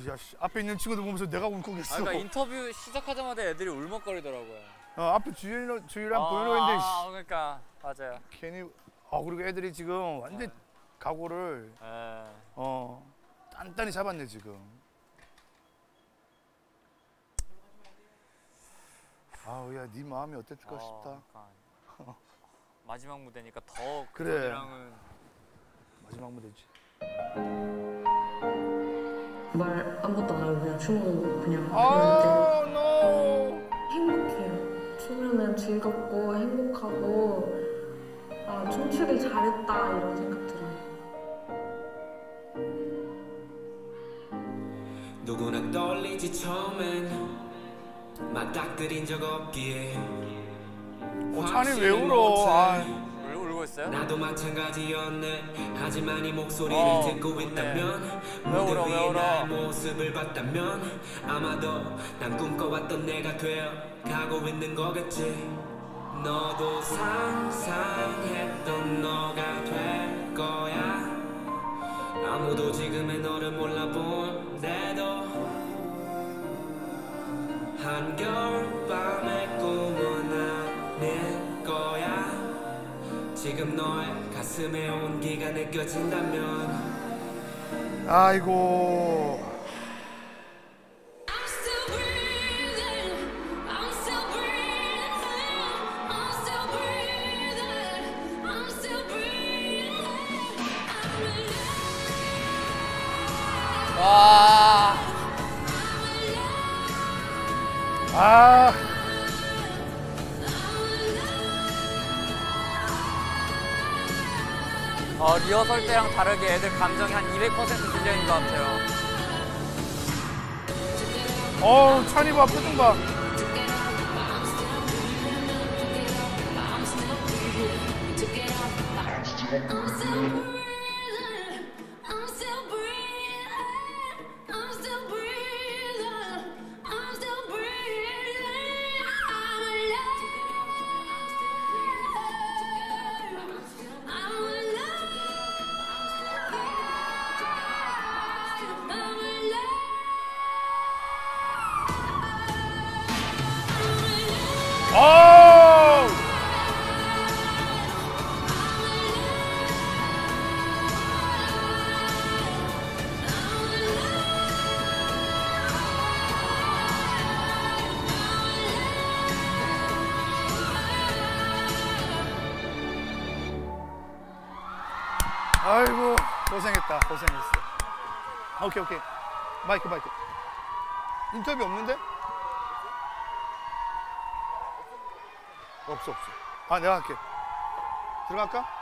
야, 앞에 있는 친구들 보면서 내가 울컥했어. 그러니까 인터뷰 시작하자마자 애들이 울먹거리더라고요. 앞에 주일이랑 보이러 있는데. 그러니까 맞아요. 괜히 그리고 애들이 지금 완전 각오를 단단히 잡았네 지금. 야, 네 마음이 어땠을까 싶다. 그러니까. 마지막 무대니까 더 그래. 그들이랑은 마지막 무대지. 말 아무것도 안 하고 그냥 춤으로 그냥 하는데 행복해요. 추면은 즐겁고 행복하고 춤추길 잘했다 이런 생각 들어요. 누구나 떨리지 처음엔 맞닥뜨린 적 없기에 찬이 왜 울어? 울고 있어요? 나도 마찬가지였네. 하지만 이 목소리를 듣고 있다면 무대 위에 나의 모습을 봤다면 아마도 난 꿈꿔왔던 내가 되어 가고 있는 거겠지. 너도 상상했던 너가 될 거야. 아무도 지금의 너를 몰라본데도 한겨울밤의 꿈은 아닐 거야. 지금 너의 가슴에 온기가 느껴진다면 아이고. 와. 리허설 때랑 다르게 애들 감정이 한 200% 들려있는 것 같아요. 찬이 봐, 표정 봐. 아이고, 고생했다, 고생했어. 오케이. 마이크. 인터뷰 없는데? 없어. 내가 할게. 들어갈까?